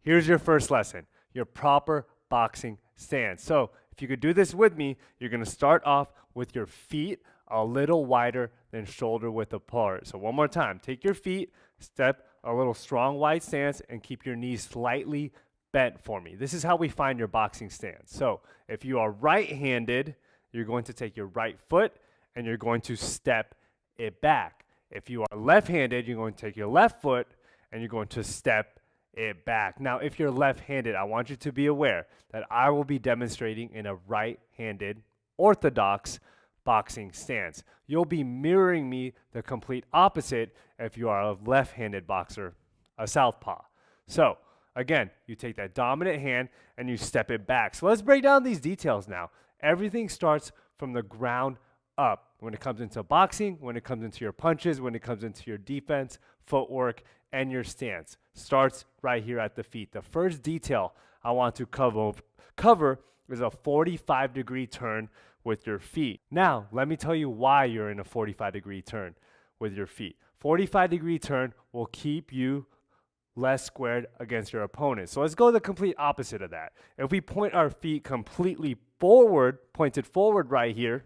Here's your first lesson, your proper boxing stance. So if you could do this with me, you're going to start off with your feet a little wider than shoulder width apart. So one more time, take your feet, step a little strong wide stance, and keep your knees slightly bent for me. This is how we find your boxing stance. So if you are right-handed, you're going to take your right foot and you're going to step it back. If you are left-handed, you're going to take your left foot and you're going to step it back. Now, if you're left-handed, I want you to be aware that I will be demonstrating in a right-handed orthodox boxing stance. You'll be mirroring me the complete opposite if you are a left-handed boxer, a southpaw. So again, you take that dominant hand and you step it back. So let's break down these details now. Everything starts from the ground up when it comes into boxing, when it comes into your punches, when it comes into your defense, footwork, and your stance. Starts right here at the feet. The first detail I want to cover is a 45-degree turn with your feet. Now, let me tell you why you're in a 45-degree turn with your feet. 45-degree turn will keep you less squared against your opponent. So let's go the complete opposite of that. If we point our feet completely forward, pointed forward right here,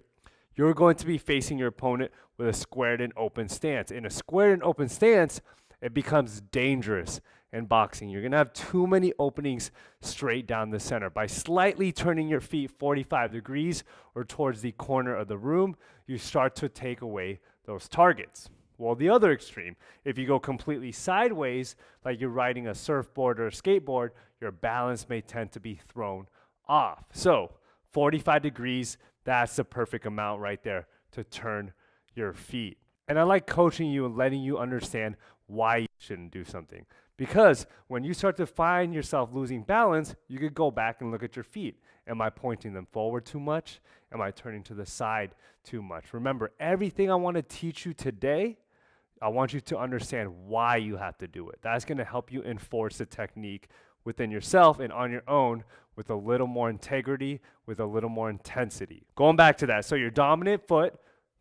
you're going to be facing your opponent with a squared and open stance. In a squared and open stance, it becomes dangerous in boxing. You're going to have too many openings straight down the center. By slightly turning your feet 45 degrees or towards the corner of the room, you start to take away those targets. Well, the other extreme, if you go completely sideways, like you're riding a surfboard or a skateboard, your balance may tend to be thrown off. So 45 degrees, that's the perfect amount right there to turn your feet. And I like coaching you and letting you understand why you shouldn't do something. Because when you start to find yourself losing balance, you could go back and look at your feet. Am I pointing them forward too much? Am I turning to the side too much? Remember, everything I want to teach you today, I want you to understand why you have to do it. That's going to help you enforce the technique within yourself and on your own with a little more integrity, with a little more intensity. Going back to that, so your dominant foot,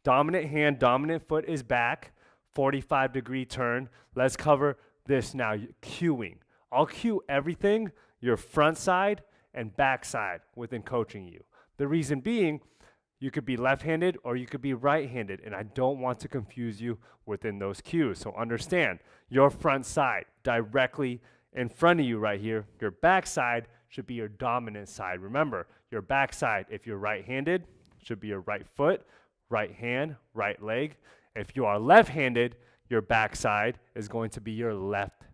dominant hand, dominant foot is back, 45-degree turn. Let's cover this now, cueing. I'll cue everything, your front side and back side within coaching you. The reason being, you could be left-handed or you could be right-handed, and I don't want to confuse you within those cues. So understand, your front side directly in front of you right here, your back side should be your dominant side. Remember, your back side, if you're right-handed, should be your right foot, right hand, right leg. If you are left-handed, your back side is going to be your left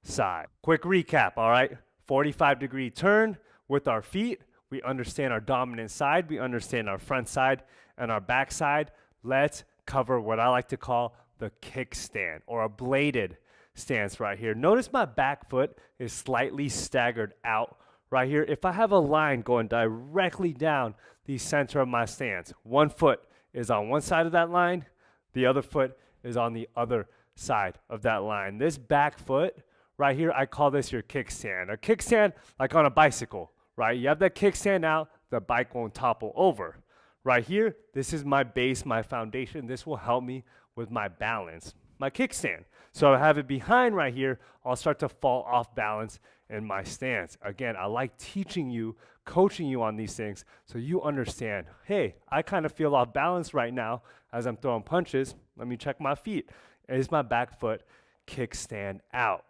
side. Quick recap, all right? 45-degree turn with our feet. We understand our dominant side. We understand our front side and our back side. Let's cover what I like to call the kickstand or a bladed stance right here. Notice my back foot is slightly staggered out right here. If I have a line going directly down the center of my stance, one foot is on one side of that line, the other foot is on the other side of that line. This back foot right here, I call this your kickstand. A kickstand like on a bicycle, right? You have that kickstand out, the bike won't topple over. Right here, this is my base, my foundation. This will help me with my balance, my kickstand. So I have it behind right here, I'll start to fall off balance in my stance. Again, I like teaching you, coaching you on these things so you understand, hey, I kind of feel off balance right now as I'm throwing punches. Let me check my feet. Is my back foot kickstand out?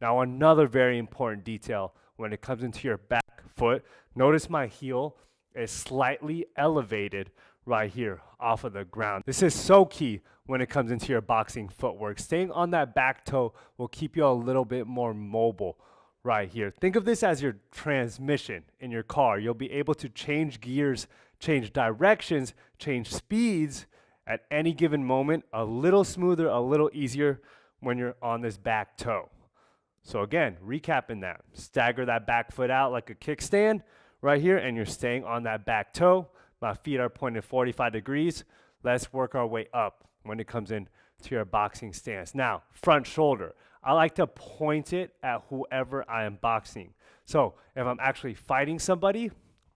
Now, another very important detail when it comes into your back foot, notice my heel is slightly elevated right here off of the ground. This is so key when it comes into your boxing footwork. Staying on that back toe will keep you a little bit more mobile right here. Think of this as your transmission in your car. You'll be able to change gears, change directions, change speeds at any given moment, a little smoother, a little easier when you're on this back toe. So again, recapping that, stagger that back foot out like a kickstand right here, and you're staying on that back toe. My feet are pointed 45 degrees. Let's work our way up when it comes in to your boxing stance. Now, front shoulder. I like to point it at whoever I am boxing. So if I'm actually fighting somebody,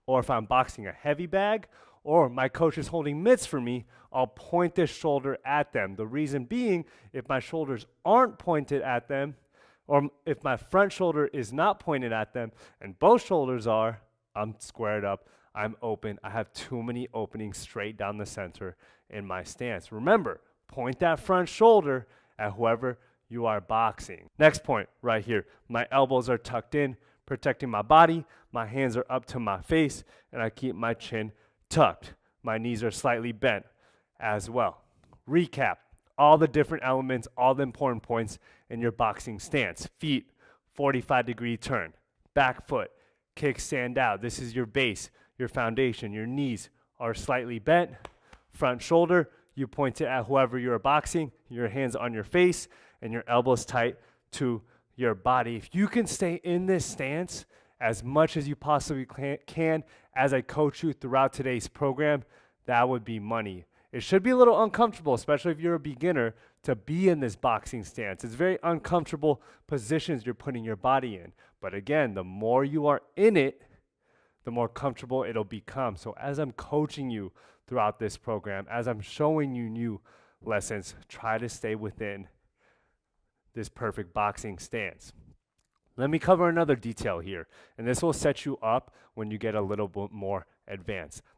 or if I'm boxing a heavy bag, or my coach is holding mitts for me, I'll point this shoulder at them. The reason being, if my shoulders aren't pointed at them, Or if my front shoulder is not pointed at them and both shoulders are, I'm squared up, I'm open. I have too many openings straight down the center in my stance. Remember, point that front shoulder at whoever you are boxing. Next point right here. My elbows are tucked in, protecting my body. My hands are up to my face, and I keep my chin tucked. My knees are slightly bent as well. Recap all the different elements, all the important points in your boxing stance. Feet, 45-degree turn. Back foot, kickstand out. This is your base, your foundation. Your knees are slightly bent. Front shoulder, you point it at whoever you're boxing. Your hands on your face and your elbows tight to your body. If you can stay in this stance as much as you possibly can as I coach you throughout today's program, that would be money. It should be a little uncomfortable, especially if you're a beginner, to be in this boxing stance. It's very uncomfortable positions you're putting your body in. But again, the more you are in it, the more comfortable it'll become. So as I'm coaching you throughout this program, as I'm showing you new lessons, try to stay within this perfect boxing stance. Let me cover another detail here, and this will set you up when you get a little bit more advanced.